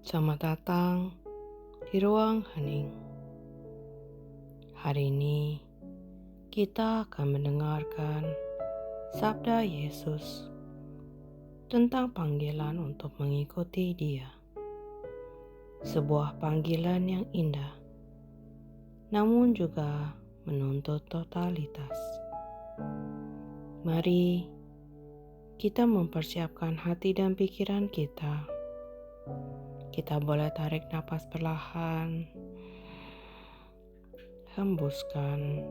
Selamat datang di ruang hening. Hari ini kita akan mendengarkan sabda Yesus tentang panggilan untuk mengikuti Dia. Sebuah panggilan yang indah, namun juga menuntut totalitas. Mari kita mempersiapkan hati dan pikiran kita. Kita boleh tarik napas perlahan, hembuskan.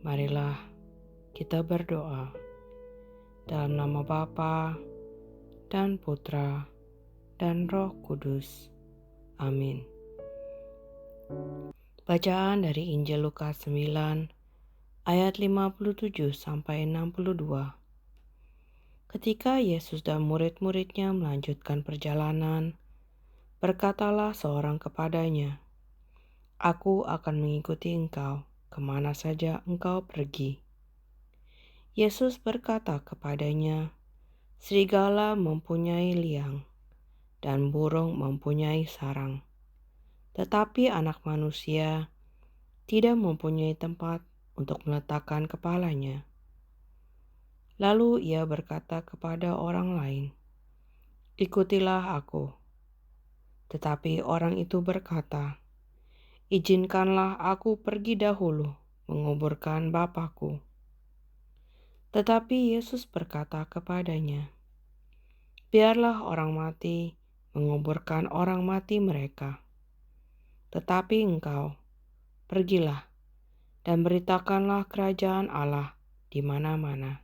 Marilah kita berdoa dalam nama Bapa dan Putra dan Roh Kudus. Amin. Bacaan dari Injil Lukas 9 ayat 57 sampai 62. Ketika Yesus dan murid-muridnya melanjutkan perjalanan, berkatalah seorang kepadanya, "Aku akan mengikuti engkau kemana saja engkau pergi." Yesus berkata kepadanya, "Serigala mempunyai liang, dan burung mempunyai sarang, tetapi Anak Manusia tidak mempunyai tempat untuk meletakkan kepalanya." Lalu ia berkata kepada orang lain, "Ikutilah aku." Tetapi orang itu berkata, "Izinkanlah aku pergi dahulu menguburkan Bapakku." Tetapi Yesus berkata kepadanya, "Biarlah orang mati menguburkan orang mati mereka. Tetapi engkau, pergilah dan beritakanlah kerajaan Allah di mana-mana."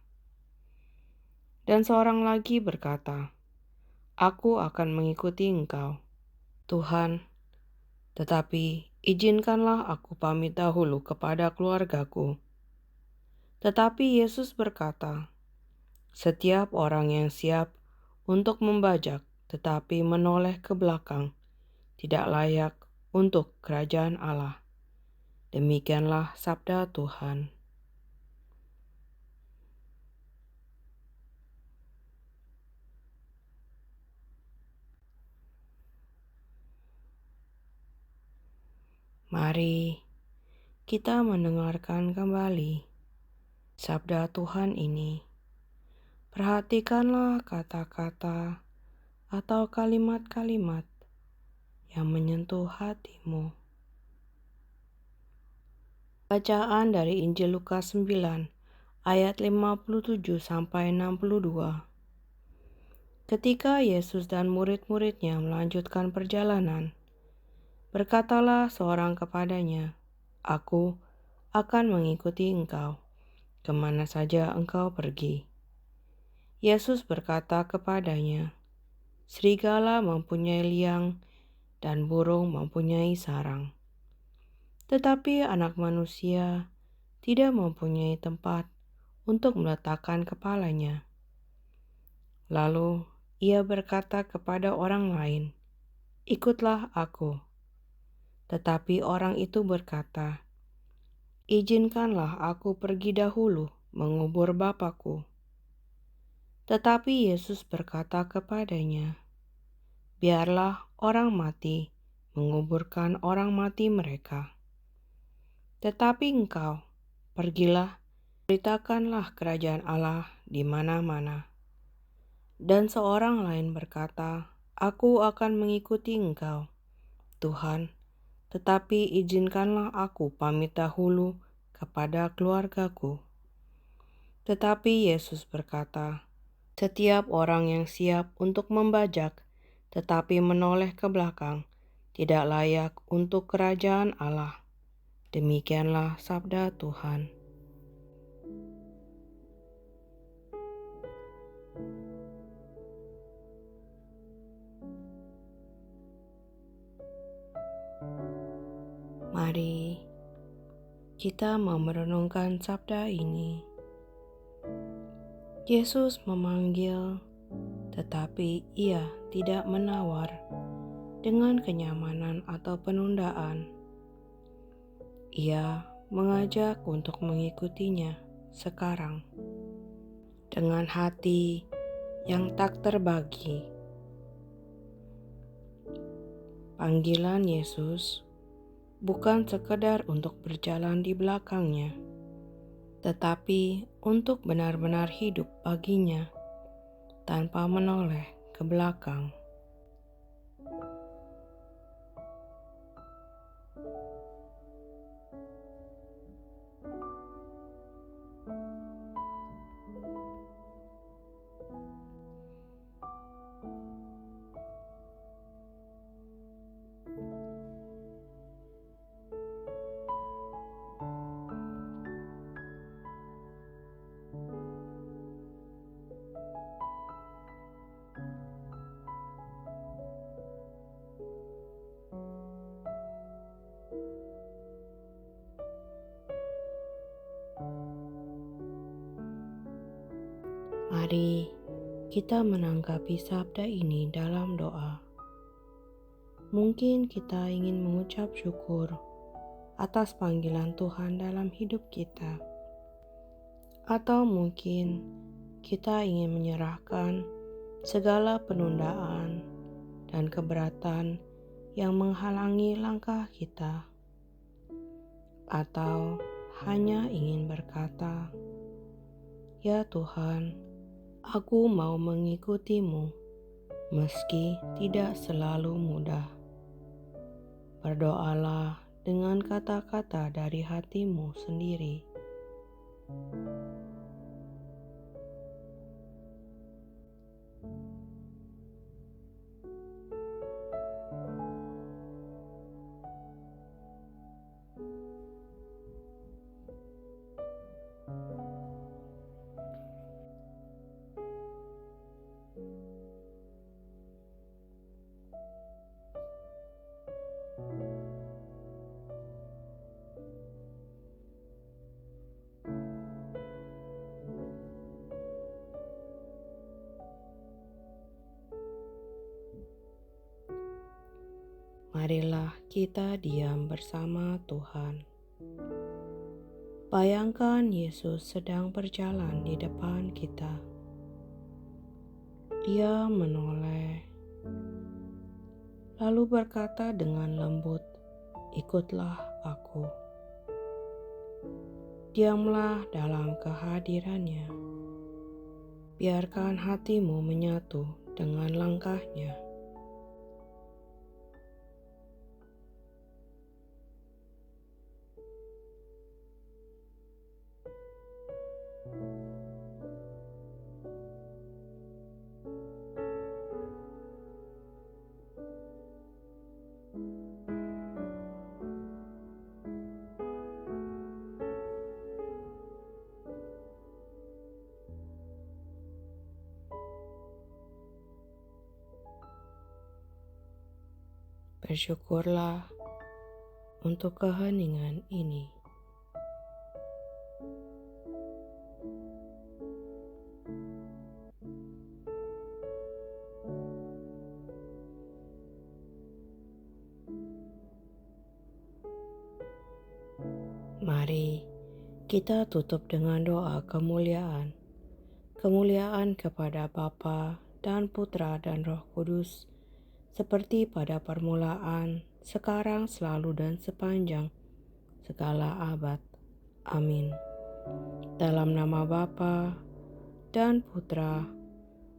Dan seorang lagi berkata, "Aku akan mengikuti engkau, Tuhan, tetapi izinkanlah aku pamit dahulu kepada keluargaku." Tetapi Yesus berkata, "Setiap orang yang siap untuk membajak tetapi menoleh ke belakang tidak layak untuk kerajaan Allah." Demikianlah sabda Tuhan. Mari kita mendengarkan kembali sabda Tuhan ini. Perhatikanlah kata-kata atau kalimat-kalimat yang menyentuh hatimu. Bacaan dari Injil Lukas 9 ayat 57 sampai 62. Ketika Yesus dan murid-muridnya melanjutkan perjalanan, berkatalah seorang kepadanya, "Aku akan mengikuti engkau kemana saja engkau pergi." Yesus berkata kepadanya, "Serigala mempunyai liang dan burung mempunyai sarang, tetapi Anak Manusia tidak mempunyai tempat untuk meletakkan kepalanya." Lalu ia berkata kepada orang lain, "Ikutlah aku." Tetapi orang itu berkata, "Izinkanlah aku pergi dahulu mengubur Bapakku." Tetapi Yesus berkata kepadanya, "Biarlah orang mati menguburkan orang mati mereka. Tetapi engkau, pergilah, beritakanlah kerajaan Allah di mana-mana." Dan seorang lain berkata, "Aku akan mengikuti engkau, Tuhan, tetapi izinkanlah aku pamit dahulu kepada keluargaku." Tetapi Yesus berkata, "Setiap orang yang siap untuk membajak tetapi menoleh ke belakang tidak layak untuk kerajaan Allah." Demikianlah sabda Tuhan. Mari kita merenungkan sabda ini. Yesus memanggil, tetapi ia tidak menawar dengan kenyamanan atau penundaan. Ia mengajak untuk mengikutinya sekarang dengan hati yang tak terbagi Panggilan Yesus bukan sekedar untuk berjalan di belakangnya, tetapi untuk benar-benar hidup baginya tanpa menoleh ke belakang. Mari kita menanggapi sabda ini dalam doa. Mungkin kita ingin mengucap syukur atas panggilan Tuhan dalam hidup kita. Atau mungkin kita ingin menyerahkan segala penundaan dan keberatan yang menghalangi langkah kita. Atau hanya ingin berkata, "Ya Tuhan, aku mau mengikutimu meski tidak selalu mudah." Berdoalah dengan kata-kata dari hatimu sendiri. Marilah kita diam bersama Tuhan. Bayangkan Yesus sedang berjalan di depan kita. Dia menoleh, lalu berkata dengan lembut, "Ikutlah aku." Diamlah dalam kehadirannya. Biarkan hatimu menyatu dengan langkahnya. Bersyukurlah untuk keheningan ini. Mari kita tutup dengan doa kemuliaan. Kemuliaan kepada Bapa dan Putra dan Roh Kudus, seperti pada permulaan, sekarang, selalu, dan sepanjang segala abad. Amin. Dalam nama Bapa dan Putra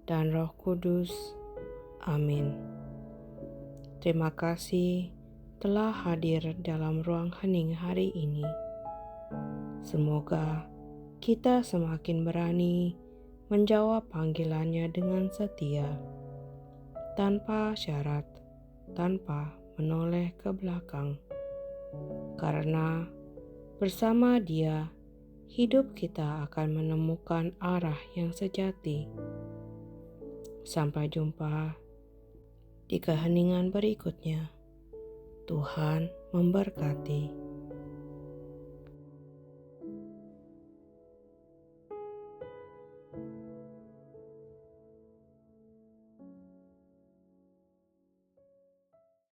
dan Roh Kudus. Amin. Terima kasih telah hadir dalam ruang hening hari ini. Semoga kita semakin berani menjawab panggilannya dengan setia, tanpa syarat, tanpa menoleh ke belakang. Karena bersama Dia, hidup kita akan menemukan arah yang sejati. Sampai jumpa di keheningan berikutnya. Tuhan memberkati.